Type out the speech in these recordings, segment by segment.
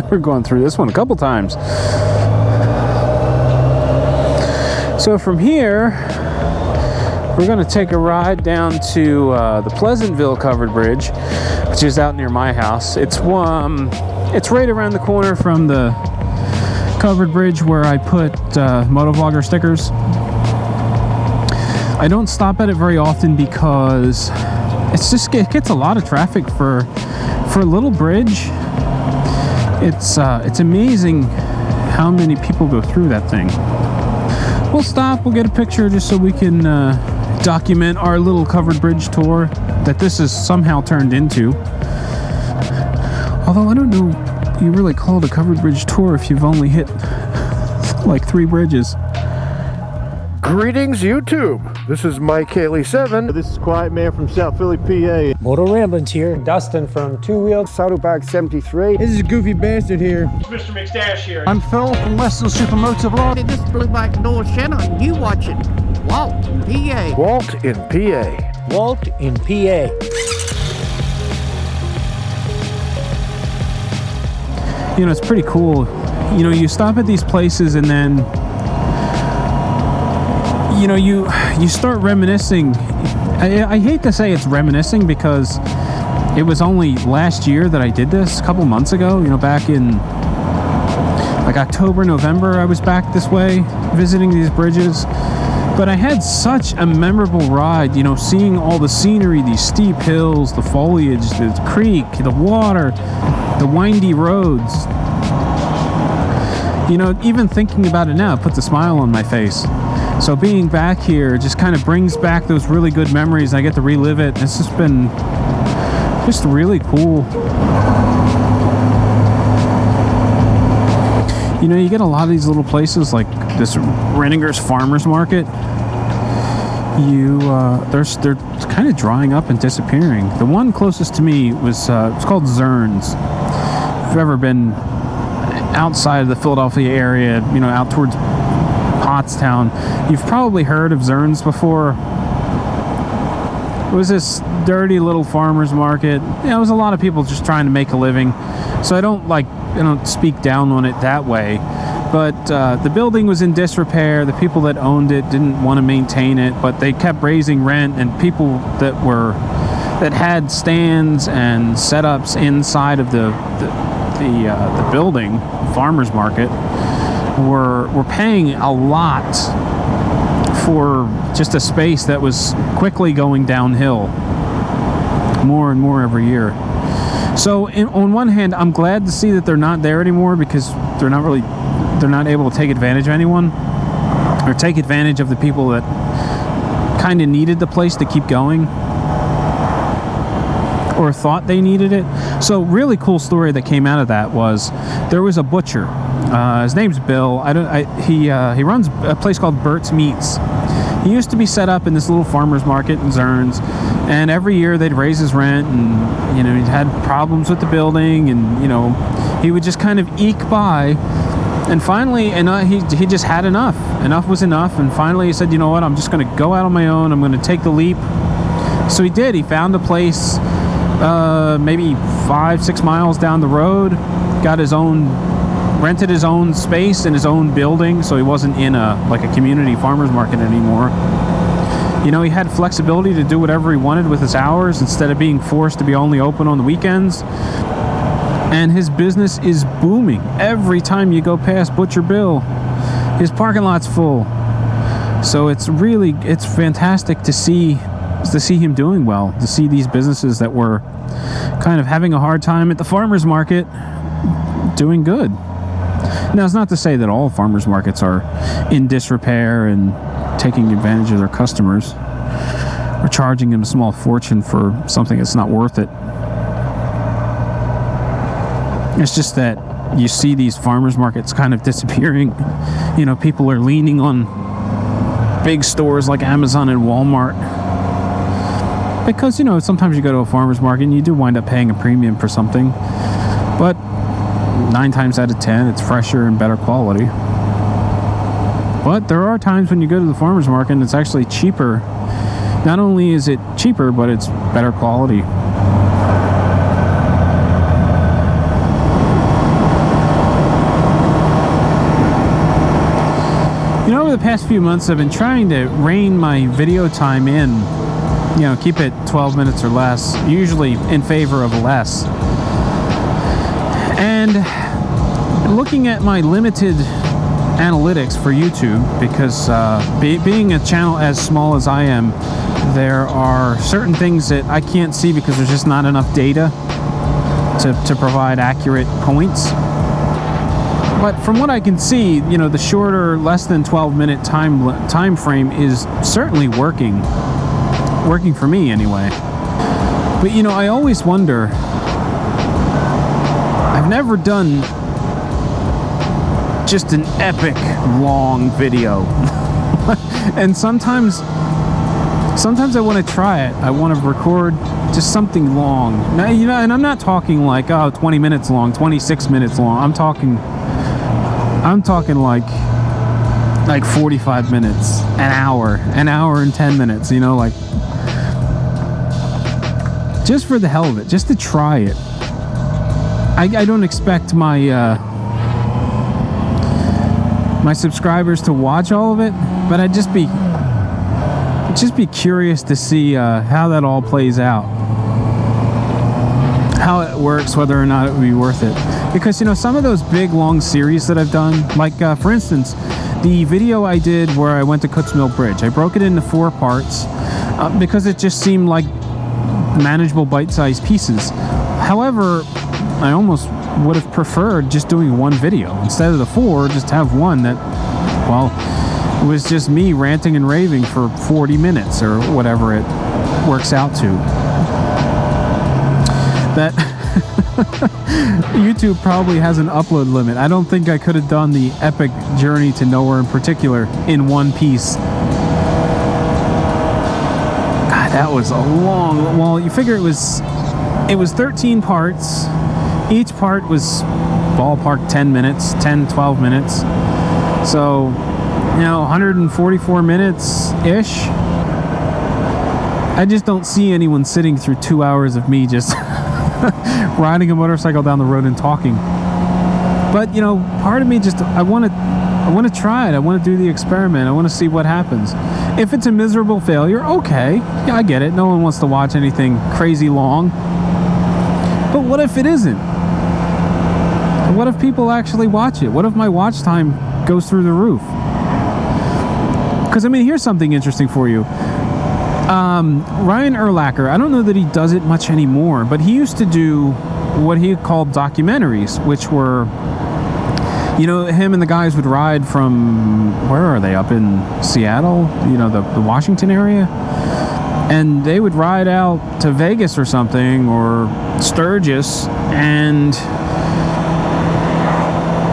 We're going through this one a couple times. So from here, we're going to take a ride down to the Pleasantville Covered Bridge, which is out near my house. It's right around the corner from the covered bridge where I put Motovlogger stickers. I don't stop at it very often because it gets a lot of traffic for a little bridge. It's amazing how many people go through that thing. We'll stop, we'll get a picture just so we can document our little covered bridge tour that this is somehow turned into. Although I don't know you really call it a covered bridge tour if you've only hit like 3 bridges. Greetings, YouTube. This is Mike Haley 7. This is Quiet Man from South Philly, PA. Moto Ramblings here. Dustin from Two Wheel. Saddlebag 73. This is Goofy Bastard here. Mr. McStash here. I'm Phil from Western Super Motovlogger. This is Blue Black Door Channel, and you watching Walt in PA. Walt in PA. Walt in PA. You know, it's pretty cool. You know, you stop at these places and then, you know, you start reminiscing. I hate to say it's reminiscing because it was only last year that I did this, a couple months ago. You know, back in like October, November, I was back this way visiting these bridges. But I had such a memorable ride, you know, seeing all the scenery, these steep hills, the foliage, the creek, the water, the windy roads. You know, even thinking about it now puts a smile on my face. So being back here just kind of brings back those really good memories. I get to relive it. It's just been just really cool. You know, you get a lot of these little places like this Renninger's Farmers Market. They're kind of drying up and disappearing. The one closest to me was it's called Zern's. If you've ever been outside of the Philadelphia area, you know, out towards Kutztown, you've probably heard of Zern's before. It was this dirty little farmer's market. You know, it was a lot of people just trying to make a living. So I don't speak down on it that way. But the building was in disrepair. The people that owned it didn't want to maintain it, but they kept raising rent, and people that had stands and setups inside of the building, farmers market, were paying a lot for just a space that was quickly going downhill more and more every year. So on one hand, I'm glad to see that they're not there anymore, because they're not able to take advantage of anyone or take advantage of the people that kind of needed the place to keep going or thought they needed it. So really cool story that came out of that was there was a butcher. His name's Bill. He runs a place called Bert's Meats. He used to be set up in this little farmer's market in Zern's, and every year they'd raise his rent, and you know, he'd had problems with the building, and you know, he would just kind of eke by. And finally, he just had enough. Enough was enough, and finally he said, you know what, I'm just going to go out on my own. I'm going to take the leap. So he did. He found a place maybe 5-6 miles down the road, rented his own space in his own building, so he wasn't in a community farmer's market anymore. You know, he had flexibility to do whatever he wanted with his hours instead of being forced to be only open on the weekends. And his business is booming. Every time you go past Butcher Bill, his parking lot's full. So it's fantastic to see him doing well, to see these businesses that were kind of having a hard time at the farmer's market doing good. Now, it's not to say that all farmers markets are in disrepair and taking advantage of their customers or charging them a small fortune for something that's not worth it. It's just that you see these farmers markets kind of disappearing. You know, people are leaning on big stores like Amazon and Walmart. Because, you know, sometimes you go to a farmer's market and you do wind up paying a premium for something. But 9 times out of 10, it's fresher and better quality. But there are times when you go to the farmer's market and it's actually cheaper. Not only is it cheaper, but it's better quality. past few months I've been trying to rein my video time in, you know, keep it 12 minutes or less, usually in favor of less. And looking at my limited analytics for YouTube, because being a channel as small as I am, there are certain things that I can't see because there's just not enough data to provide accurate points. But from what I can see, you know, the shorter, less than 12-minute time frame is certainly working for me anyway. But you know, I always wonder, I've never done just an epic long video. And sometimes I want to try it. I want to record just something long. Now, you know, and I'm not talking like 20 minutes long, 26 minutes long. I'm talking like 45 minutes, an hour and 10 minutes, you know, like just for the hell of it, just to try it. I don't expect my my subscribers to watch all of it, but I'd just be curious to see how that all plays out, how it works, whether or not it would be worth it. Because, you know, some of those big long series that I've done, like for instance, the video I did where I went to Kutz Mill Bridge, I broke it into 4 parts because it just seemed like manageable bite-sized pieces. However, I almost would have preferred just doing one video instead of the 4. Just have one that, well, it was just me ranting and raving for 40 minutes or whatever it works out to. That YouTube probably has an upload limit. I don't think I could have done the epic journey to nowhere in particular in one piece. God, that was a long, well, you figure it was 13 parts. Each part was ballpark 10 minutes, 10, 12 minutes. So, you know, 144 minutes-ish. I just don't see anyone sitting through 2 hours of me just riding a motorcycle down the road and talking. But, you know, part of me just, I want to try it. I want to do the experiment. I want to see what happens. If it's a miserable failure, okay. Yeah, I get it. No one wants to watch anything crazy long. But what if it isn't? What if people actually watch it? What if my watch time goes through the roof? Because, I mean, here's something interesting for you. Ryan Urlacher, I don't know that he does it much anymore, but he used to do what he called documentaries, which were, you know, him and the guys would ride from, where are they, up in Seattle, you know, the Washington area, and they would ride out to Vegas or something, or Sturgis, and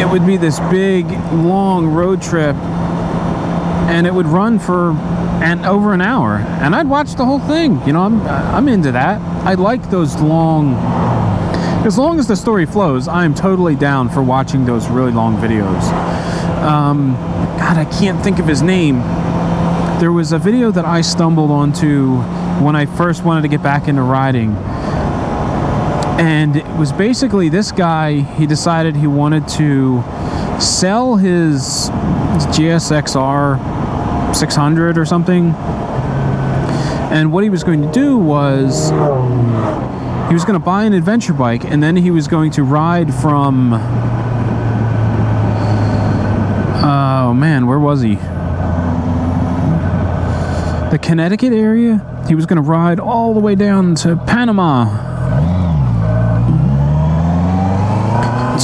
it would be this big, long road trip, and it would run for over an hour, and I'd watch the whole thing. You know, I'm into that. I like those long, as long as the story flows, I'm totally down for watching those really long videos. God, I can't think of his name. There was a video that I stumbled onto when I first wanted to get back into riding, and it was basically this guy. He decided he wanted to sell his GSXR 600 or something, and what he was going to do was he was going to buy an adventure bike, and then he was going to ride from, oh man, where was he? The Connecticut area. He was going to ride all the way down to Panama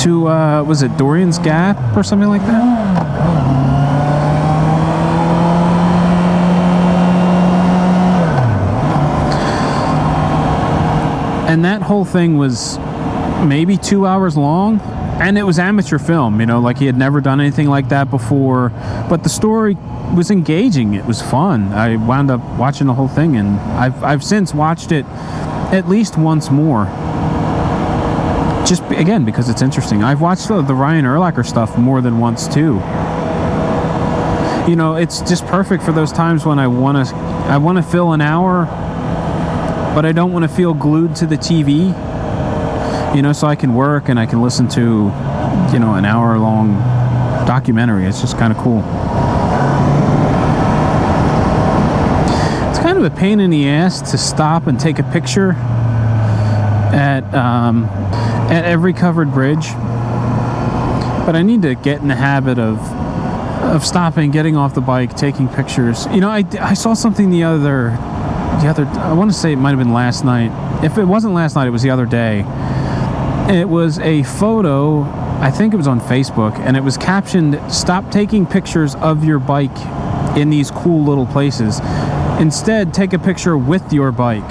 to was it Dorian's Gap or something like that? And that whole thing was maybe 2 hours long, and it was amateur film, you know, like he had never done anything like that before, but the story was engaging. It was fun. I wound up watching the whole thing, and I've since watched it at least once more, just again because it's interesting. I've watched the Ryan Urlacher stuff more than once too. You know, it's just perfect for those times when I want to fill an hour, but I don't want to feel glued to the TV, you know, so I can work and I can listen to, you know, an hour-long documentary. It's just kind of cool. of a pain in the ass to stop and take a picture at every covered bridge, but I need to get in the habit of stopping, getting off the bike, taking pictures. You know, I saw something the other I want to say it might have been last night. If it wasn't last night, it was the other day. It was a photo, I think it was on Facebook, and it was captioned, "Stop taking pictures of your bike in these cool little places. Instead, take a picture with your bike."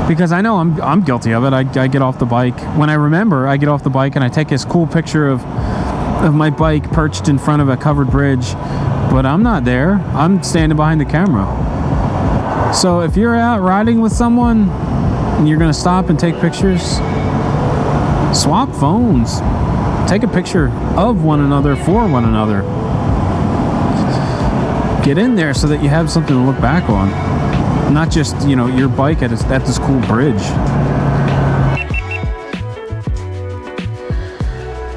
Because I know I'm guilty of it. I get off the bike. When I remember, I get off the bike and I take this cool picture of my bike perched in front of a covered bridge, but I'm not there. I'm standing behind the camera. So if you're out riding with someone and you're gonna stop and take pictures, swap phones. Take a picture of one another for one another. Get in there so that you have something to look back on. Not just, you know, your bike at this cool bridge.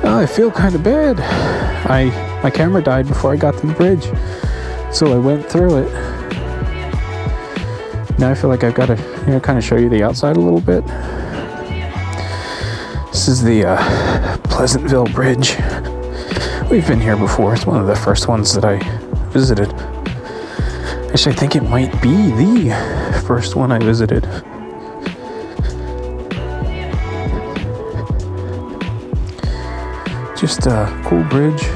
Oh, I feel kind of bad. My camera died before I got to the bridge, so I went through it. Now I feel like I've got to, you know, kind of show you the outside a little bit. This is the Pleasantville Bridge. We've been here before. It's one of the first ones that I visited. Actually, I think it might be the first one I visited. Just a cool bridge.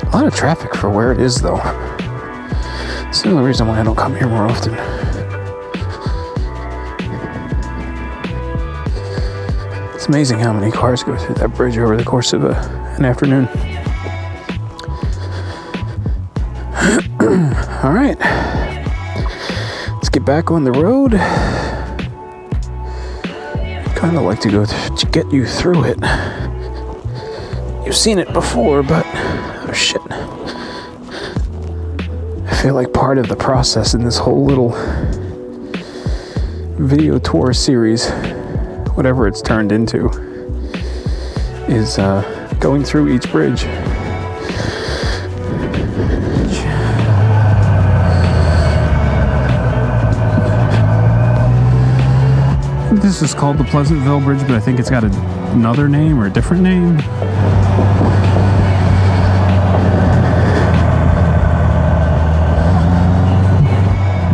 A lot of traffic for where it is, though. It's the only reason why I don't come here more often. It's amazing how many cars go through that bridge over the course of an afternoon. All right, let's get back on the road. Kind of like to go to get you through it. You've seen it before, but oh shit. I feel like part of the process in this whole little video tour series, whatever it's turned into, is going through each bridge. This is called the Pleasantville Bridge, but I think it's got another name or a different name.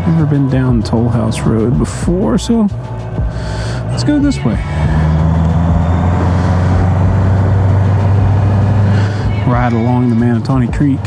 Never been down Toll House Road before, so let's go this way. Ride along the Manatawny Creek.